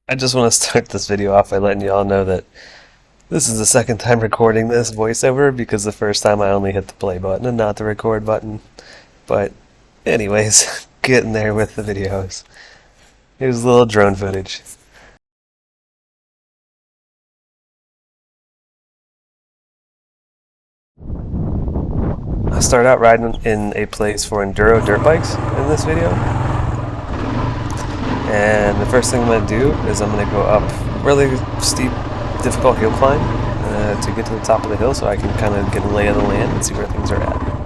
I just want to start this video off by letting you all know that this is the second time recording this voiceover because the first time I only hit the play button and not the record button. But anyways, getting there with the videos. Here's a little drone footage. I start out riding in a place for enduro dirt bikes in this video. And the first thing I'm going to do is I'm going to go up really steep, difficult hill climb to get to the top of the hill so I can kind of get a lay of the land and see where things are at.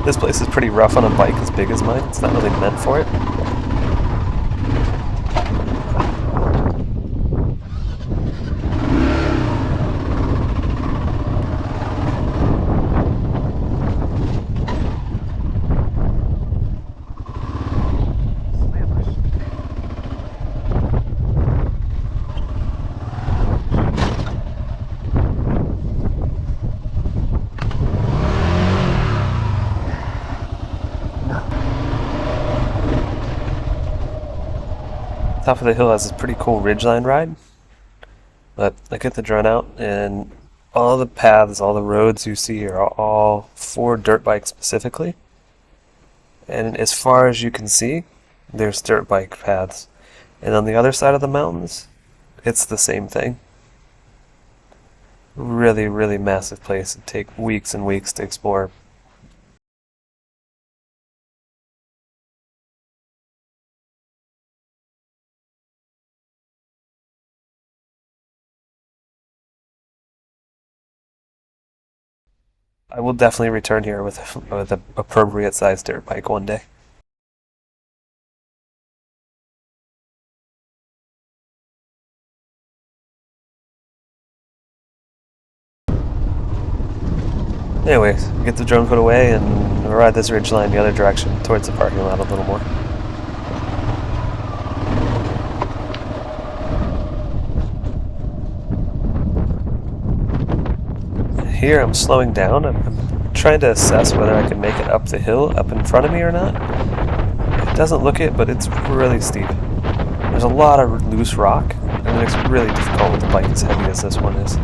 This place is pretty rough on a bike as big as mine. It's not really meant for it. Top of the hill has this pretty cool ridgeline ride, but I get the drone out and all the paths, all the roads you see are all for dirt bikes specifically, and as far as you can see there's dirt bike paths, and on the other side of the mountains it's the same thing. Really massive place. It'd take weeks and weeks to explore. I will definitely return here with an appropriate sized dirt bike one day. Anyways, get the drone put away and ride this ridge line the other direction towards the parking lot a little more. Here I'm slowing down. I'm trying to assess whether I can make it up the hill up in front of me or not. It doesn't look it, but it's really steep. There's a lot of loose rock, and it makes it really difficult with a bike as heavy as this one is.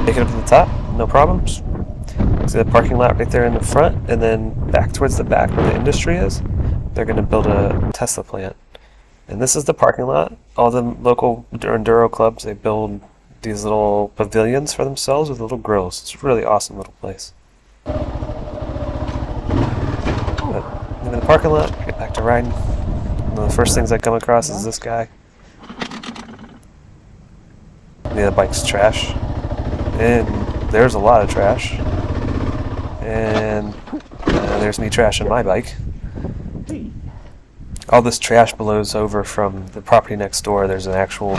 Take it up to the top, no problems. See the parking lot right there in the front, and then back towards the back where the industry is, they're going to build a Tesla plant. And this is the parking lot. All the local enduro clubs, they build these little pavilions for themselves with little grills. It's a really awesome little place. But in the parking lot, get back to riding. One of the first things I come across is this guy. Yeah, the bike's trash. And there's a lot of trash, and there's me trashing my bike. All this trash blows over from the property next door. There's an actual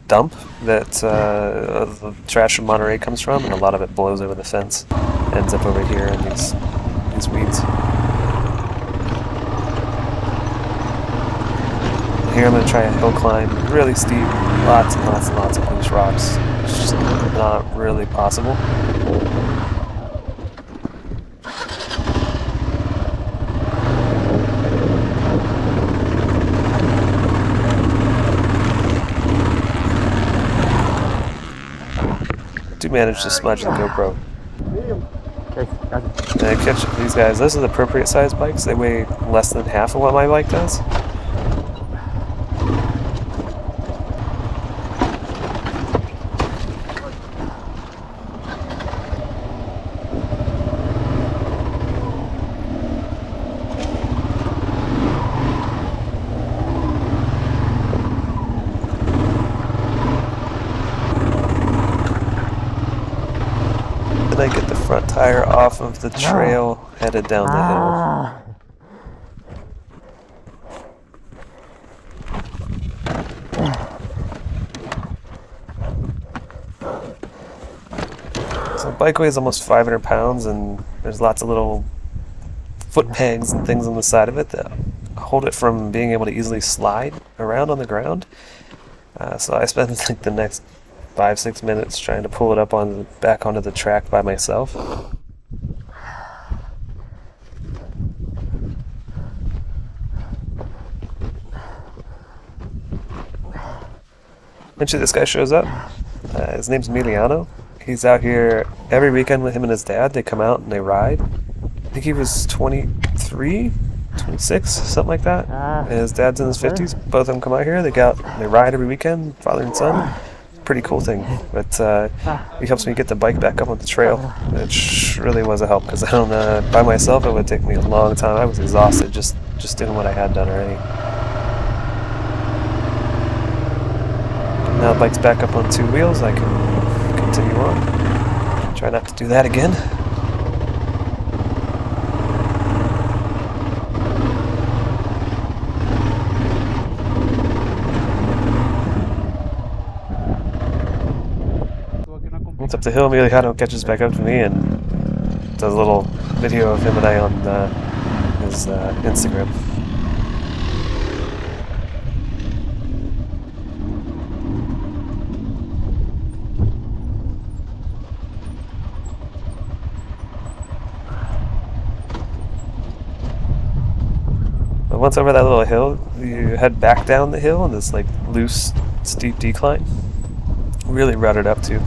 dump that the trash from Monterrey comes from, and a lot of it blows over the fence, ends up over here in these weeds. Here I'm going to try a hill climb, really steep, lots and lots of loose rocks. It's just not really possible. I do manage to smudge the GoPro. And I catch these guys. Those are the appropriate size bikes. They weigh less than half of what my bike does. Then I get the front tire off of the trail, headed down the hill. So the bike weighs almost 500 pounds, and there's lots of little foot pegs and things on the side of it that hold it from being able to easily slide around on the ground. So I spent like the next 5-6 minutes trying to pull it up back onto the track by myself. Eventually this guy shows up. His name's Emiliano. He's out here every weekend with him and his dad. They come out and they ride. I think he was 23, 26, something like that. And his dad's in his 50s. Both of them come out here. They go out and they ride every weekend, father and son. Pretty cool thing. But he helps me get the bike back up on the trail, which really was a help, because I don't by myself it would take me a long time. I was exhausted just doing what I had done already. Now the bike's back up on 2 wheels. I can continue on. Try not to do that again. Once up the hill, Emiliano catches back up to me and does a little video of him and I on his Instagram. But once over that little hill, you head back down the hill in this like loose, steep decline. Really rutted up too.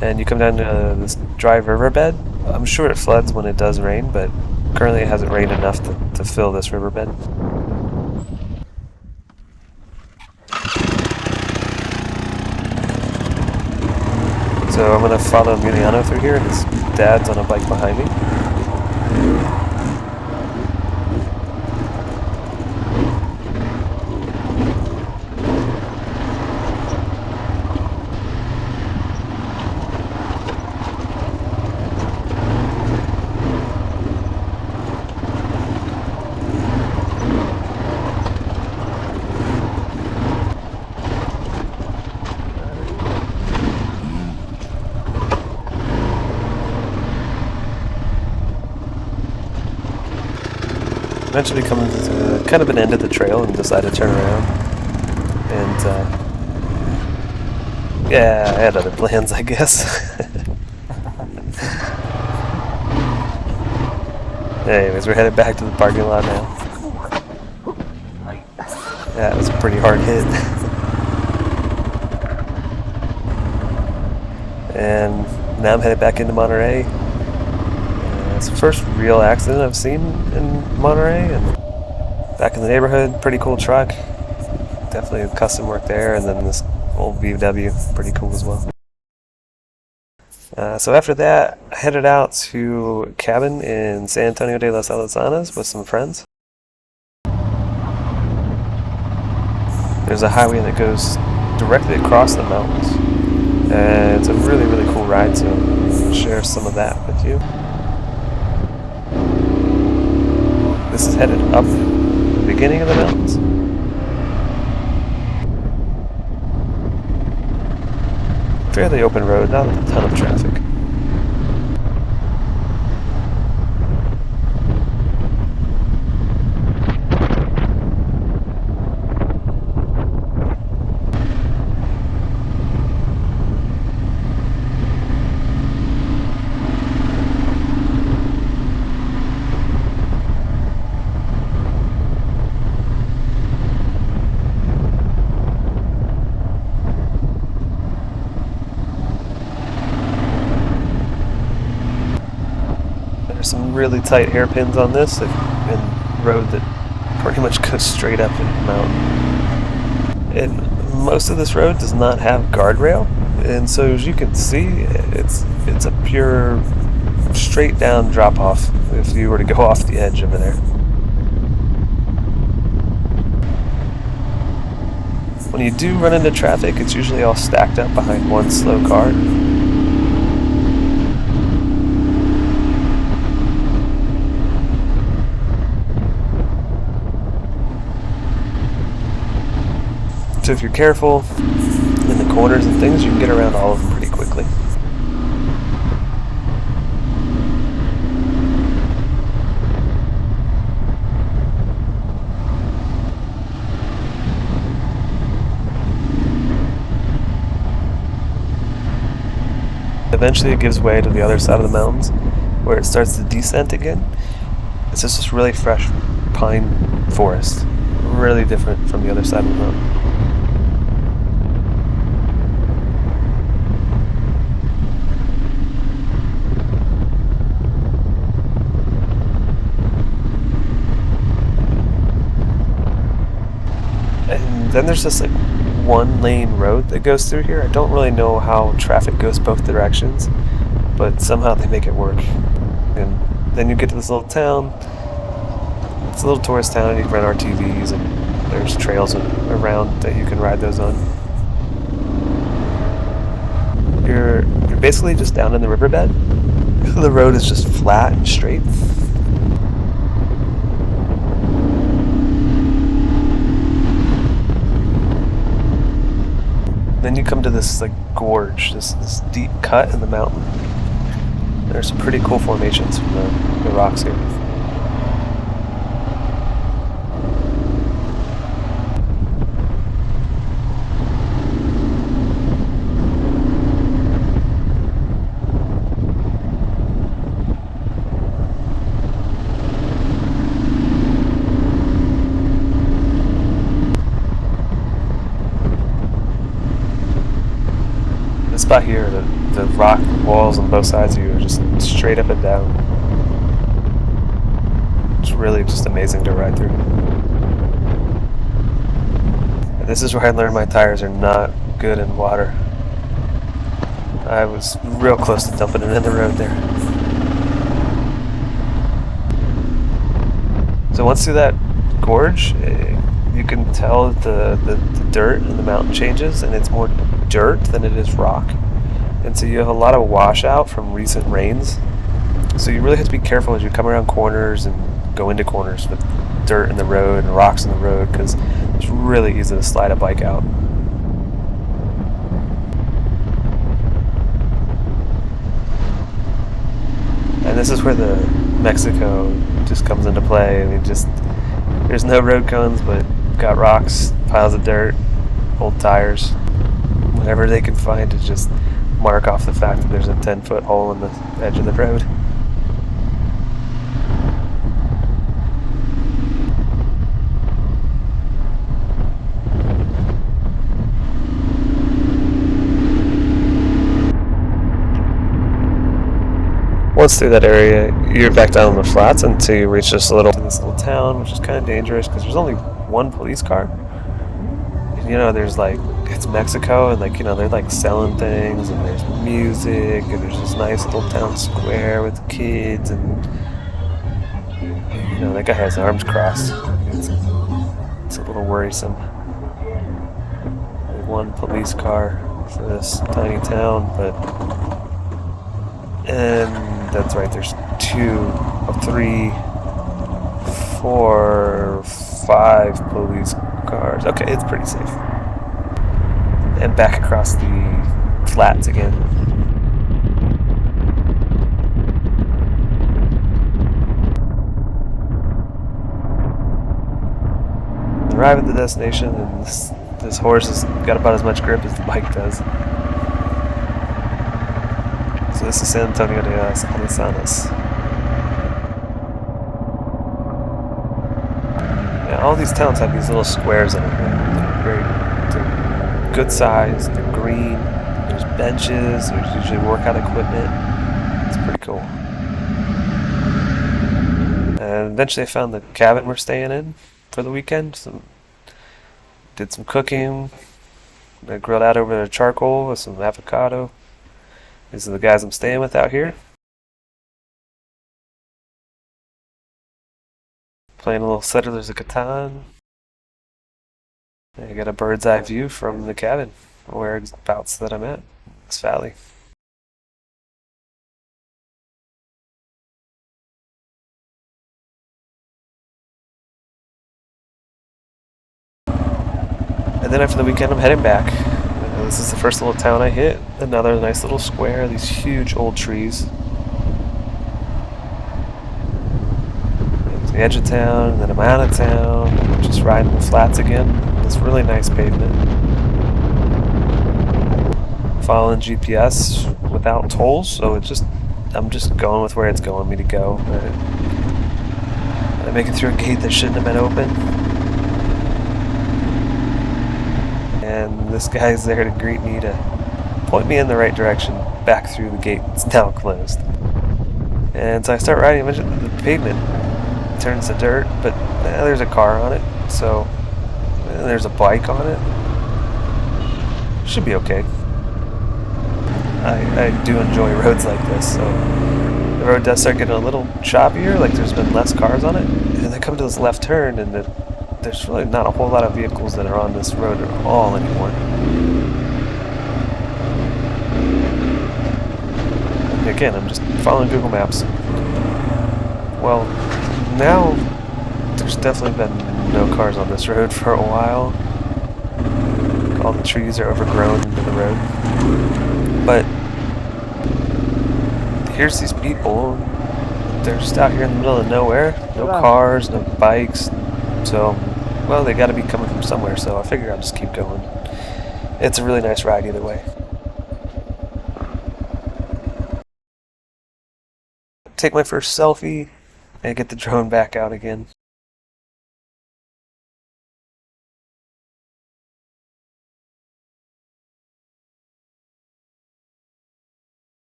And you come down to this dry riverbed. I'm sure it floods when it does rain, but currently it hasn't rained enough to fill this riverbed. So I'm going to follow Emiliano through here, and his dad's on a bike behind me. Eventually come to kind of an end of the trail and decide to turn around. And yeah, I had other plans, I guess. Anyways, we're headed back to the parking lot now. Yeah, it was a pretty hard hit. And now I'm headed back into Monterrey. It's the first real accident I've seen in Monterrey, and back in the neighborhood, pretty cool truck. Definitely custom work there, and then this old VW, pretty cool as well. So after that, I headed out to a cabin in San Antonio de las Alazanas with some friends. There's a highway that goes directly across the mountains, and it's a really, really cool ride, so I'll share some of that with you. This is headed up the beginning of the mountains. Fairly open road, not a ton of traffic. really tight hairpins on this and road that pretty much goes straight up and mountain. And most of this road does not have guardrail, and so as you can see, it's a pure straight down drop off if you were to go off the edge over there. When you do run into traffic, it's usually all stacked up behind one slow car. So if you're careful in the corners and things, you can get around all of them pretty quickly. Eventually it gives way to the other side of the mountains where it starts to descent again. It's just this really fresh pine forest, really different from the other side of the mountain. And then there's this like one lane road that goes through here. I don't really know how traffic goes both directions, but somehow they make it work. And then you get to this little town. It's a little tourist town, and you can rent RTVs, and there's trails around that you can ride those on. You're basically just down in the riverbed. The road is just flat and straight. Then you come to this like gorge, this deep cut in the mountain. There's some pretty cool formations from the rocks here. Spot here, the rock walls on both sides of you are just straight up and down. It's really just amazing to ride through. And this is where I learned my tires are not good in water. I was real close to dumping it in the road there. So once through that gorge, you can tell that the dirt in the mountain changes, and it's more dirt than it is rock. And so you have a lot of washout from recent rains. So you really have to be careful as you come around corners and go into corners with dirt in the road and rocks in the road, because it's really easy to slide a bike out. And this is where the Mexico just comes into play. I mean, there's no road cones, but got rocks, piles of dirt, old tires, whatever they can find to just mark off the fact that there's a 10-foot hole in the edge of the road. Once through that area, you're back down on the flats until you reach this little town, which is kind of dangerous because there's only one police car. And, there's like, it's Mexico, and they're like selling things, and there's music, and there's this nice little town square with kids, and that guy has arms crossed. It's a little worrisome. One police car for this tiny town, and that's right, there's 2, 3, 4, 5 police cars. Okay, it's pretty safe. And back across the flats again. Arrive at the destination, and this horse has got about as much grip as the bike does. So this is San Antonio de Alazanas. Yeah, all these towns have these little squares in them. They're good size, they're green, there's benches, there's usually workout equipment. It's pretty cool. And eventually I found the cabin we're staying in for the weekend. Did some cooking. I grilled out over the charcoal with some avocado. These are the guys I'm staying with out here. Playing a little Settlers of Catan. I got a bird's eye view from the cabin, whereabouts that I'm at, this valley. And then after the weekend, I'm heading back. This is the first little town I hit. Another nice little square, these huge old trees. The edge of town, and then I'm out of town, and I'm just riding the flats again. This really nice pavement. Following GPS without tolls, so I'm just going with where it's going me to go. I make it through a gate that shouldn't have been open. And this guy's there to greet me, to point me in the right direction back through the gate that's now closed. And so I start riding, the pavement turns to dirt, but there's a car on it, so there's a bike on it. Should be okay. I do enjoy roads like this, so the road does start getting a little choppier, like there's been less cars on it, and then come to this left turn, and there's really not a whole lot of vehicles that are on this road at all anymore. And again, I'm just following Google Maps. Well, now there's definitely been no cars on this road for a while. All the trees are overgrown into the road. But here's these people. They're just out here in the middle of nowhere. No cars, no bikes. So, well, they gotta be coming from somewhere, so I figure I'll just keep going. It's a really nice ride either way. Take my first selfie and get the drone back out again.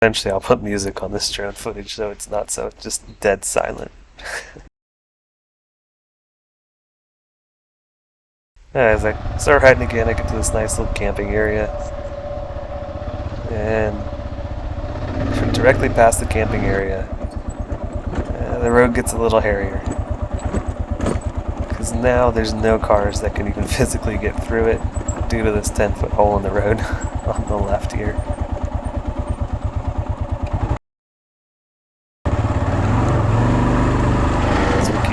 Eventually I'll put music on this drone footage so it's not so just dead silent. As I start riding again, I get to this nice little camping area. And directly past the camping area, the road gets a little hairier. Because now there's no cars that can even physically get through it due to this 10-foot hole in the road on the left here.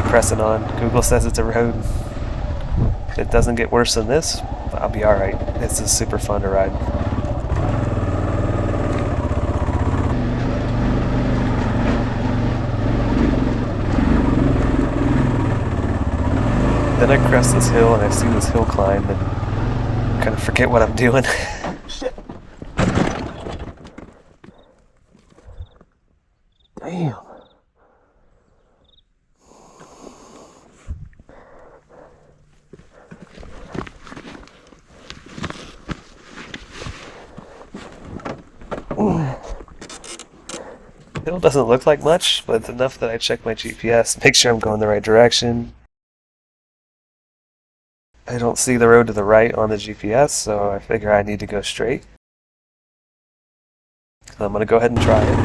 Pressing on. Google says it's a road. If it doesn't get worse than this, I'll be alright. This is super fun to ride. Then I crest this hill and I see this hill climb and kind of forget what I'm doing. Shit. Damn. Hill doesn't look like much, but it's enough that I check my GPS, make sure I'm going the right direction. I don't see the road to the right on the GPS, so I figure I need to go straight. So I'm going to go ahead and try it.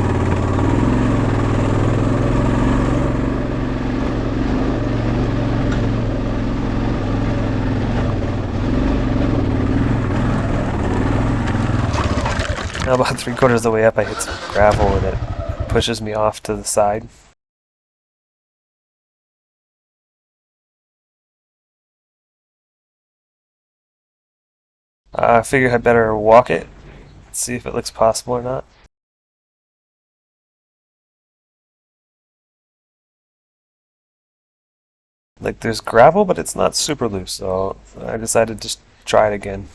Now about 3/4 of the way up I hit some gravel and it pushes me off to the side. I figured I'd better walk it, see if it looks possible or not. Like there's gravel, but it's not super loose, so I decided to just try it again.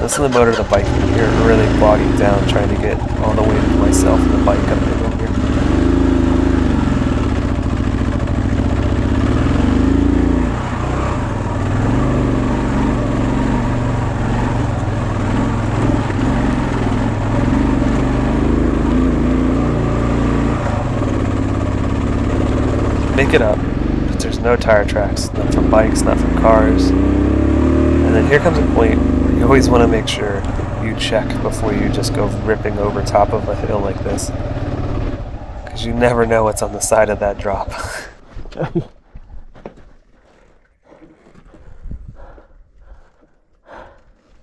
Listen to the motor of the bike here, really bogging down, trying to get all the way to myself and the bike up the hill here. pick it up, but there's no tire tracks, not from bikes, not from cars. And then here comes a point where you always want to make sure you check before you just go ripping over top of a hill like this, because you never know what's on the side of that drop.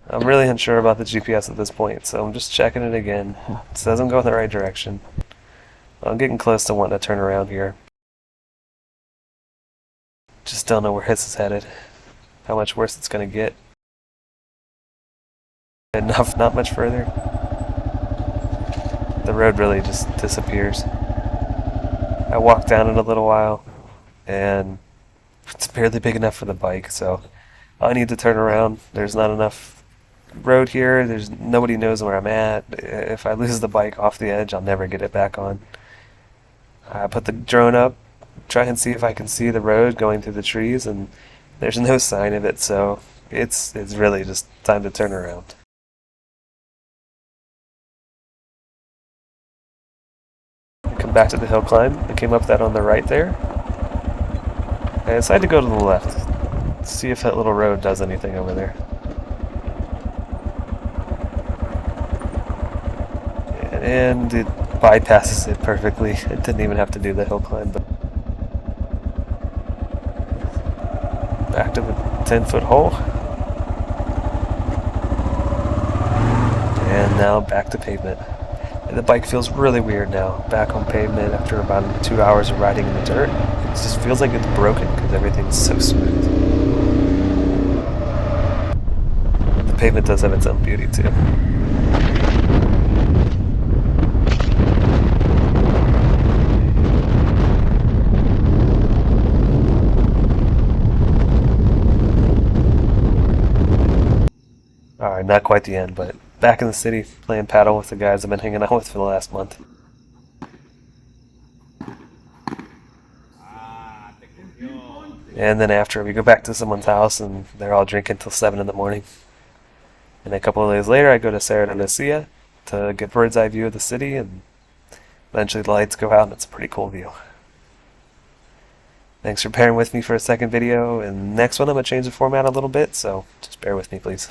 I'm really unsure about the GPS at this point, so I'm just checking it again. It says I'm going the right direction. I'm getting close to wanting to turn around here. Just don't know where this is headed. How much worse it's going to get. Enough, not much further. The road really just disappears. I walked down it a little while, and it's barely big enough for the bike, so I need to turn around. There's not enough road here. There's nobody knows where I'm at. If I lose the bike off the edge, I'll never get it back on. I put the drone up, try and see if I can see the road going through the trees, and there's no sign of it, so it's really just time to turn around. Come back to the hill climb. I came up that on the right there. I decided to go to the left, see if that little road does anything over there. And it bypasses it perfectly. It didn't even have to do the hill climb. But back to the 10-foot hole. And now back to pavement. And the bike feels really weird now. Back on pavement after about 2 hours of riding in the dirt. It just feels like it's broken because everything's so smooth. The pavement does have its own beauty too. Alright, not quite the end, but back in the city playing paddle with the guys I've been hanging out with for the last month. And then after, we go back to someone's house and they're all drinking till 7 in the morning. And a couple of days later, I go to Alazanas to get bird's eye view of the city, and eventually the lights go out and it's a pretty cool view. Thanks for bearing with me for a second video, and next one I'm going to change the format a little bit, so just bear with me please.